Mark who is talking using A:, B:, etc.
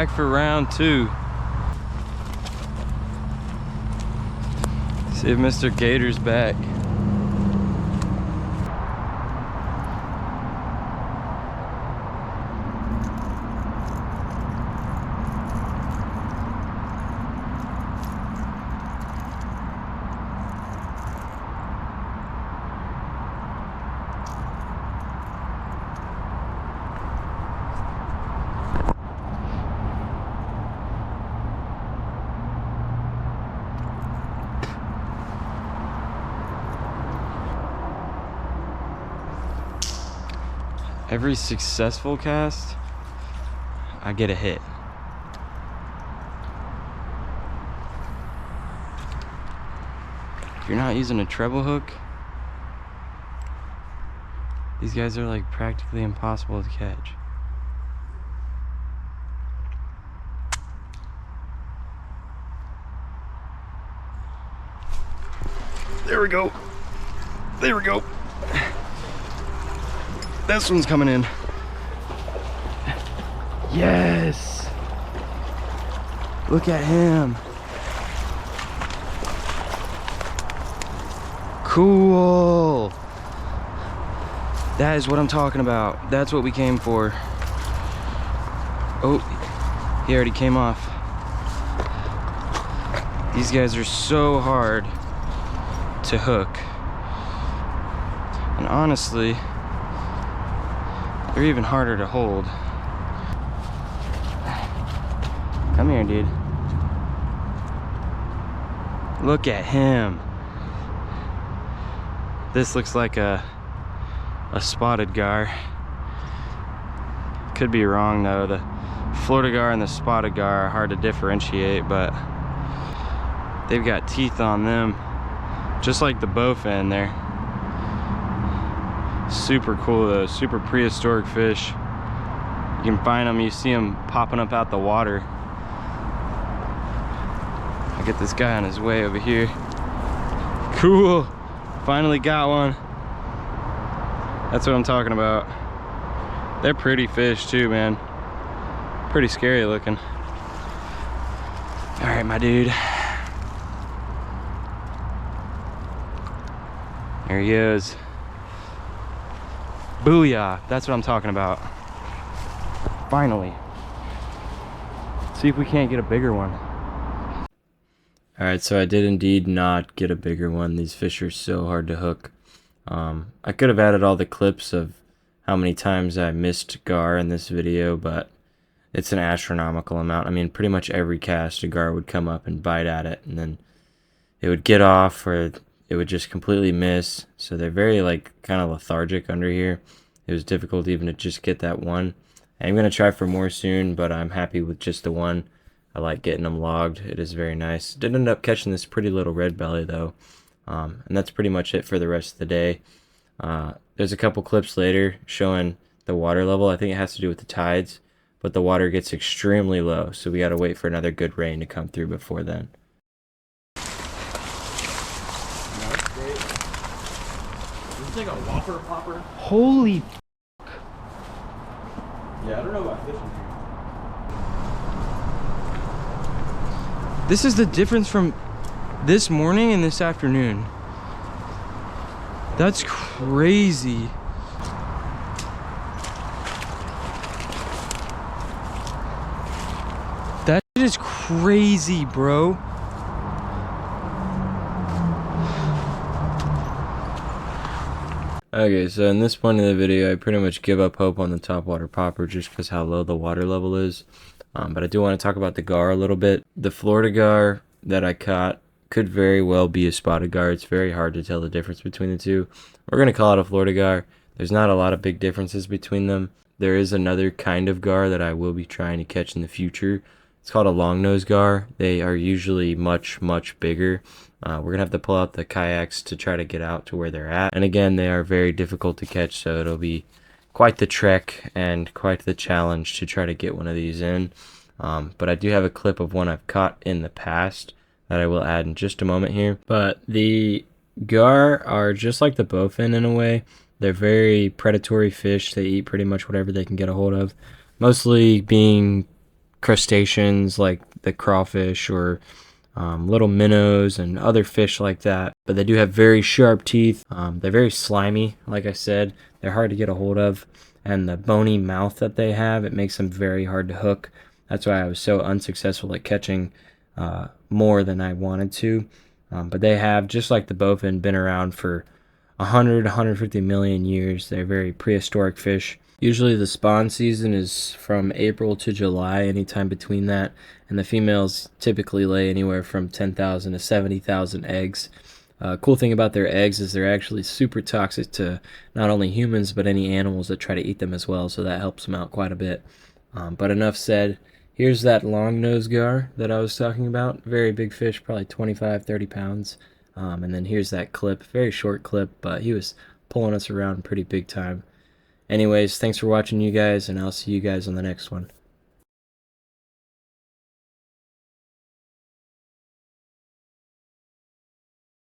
A: back for round 2. See if Mr. Gator's back. Every successful cast, I get a hit. If you're not using a treble hook, these guys are like practically impossible to catch. There we go. There we go. This one's coming in. Yes. Look at him. Cool. That is what I'm talking about. That's what we came for. Oh, he already came off. These guys are so hard to hook. And honestly, they're even harder to hold. Come here, dude. Look at him. This looks like a spotted gar. Could be wrong though. The Florida Gar and the spotted gar are hard to differentiate, but they've got teeth on them, just like the bowfin there. Super cool though, super prehistoric fish. You can find them, you see them popping up out the water. I'll get this guy on his way over here. Cool, finally got one. That's what I'm talking about. They're pretty fish too, man. Pretty scary looking. All right, my dude. There he is. Booyah, that's what I'm talking about. Finally. See if we can't get a bigger one. Alright, so I did indeed not get a bigger one. These fish are so hard to hook. I could have added all the clips of how many times I missed gar in this video, but it's an astronomical amount. I mean, pretty much every cast a gar would come up and bite at it, and then it would get off, or it would just completely miss. So they're very like kind of lethargic under here. It was difficult even to just get that one. I'm going to try for more soon, but I'm happy with just the one. I like getting them logged. It is very nice. Did end up catching this pretty little red belly though. And that's pretty much it for the rest of the day. There's a couple clips later showing the water level. I think it has to do with the tides, but the water gets extremely low, so we got to wait for another good rain to come through before then.
B: It's like a whopper popper.
A: Holy f***.
B: Yeah, I don't know about fishing here.
A: This is the difference from this morning and this afternoon. That's crazy. That shit is crazy, bro. Okay, so in this point of the video, I pretty much give up hope on the topwater popper just because how low the water level is. But I do want to talk about the gar a little bit. The Florida gar that I caught could very well be a spotted gar. It's very hard to tell the difference between the two. We're going to call it a Florida gar. There's not a lot of big differences between them. There is another kind of gar that I will be trying to catch in the future. It's called a longnose gar. They are usually much, much bigger. We're going to have to pull out the kayaks to try to get out to where they're at. And again, they are very difficult to catch, so it'll be quite the trek and quite the challenge to try to get one of these in. But I do have a clip of one I've caught in the past that I will add in just a moment here. But the gar are just like the bowfin in a way. They're very predatory fish. They eat pretty much whatever they can get a hold of. Mostly being crustaceans like the crawfish or little minnows and other fish like that. But they do have very sharp teeth. They're very slimy, like I said. They're hard to get a hold of. And the bony mouth that they have, it makes them very hard to hook. That's why I was so unsuccessful at catching more than I wanted to. But they have, just like the bowfin, been around for 100, 150 million years. They're very prehistoric fish. Usually the spawn season is from April to July, anytime between that, and the females typically lay anywhere from 10,000 to 70,000 eggs. Cool thing about their eggs is they're actually super toxic to not only humans but any animals that try to eat them as well, so that helps them out quite a bit. But enough said. Here's that long-nosed gar that I was talking about. Very big fish, probably 25, 30 pounds. And then here's that clip, very short clip, but he was pulling us around pretty big time. Anyways, thanks for watching, you guys, and I'll see you guys on the next one.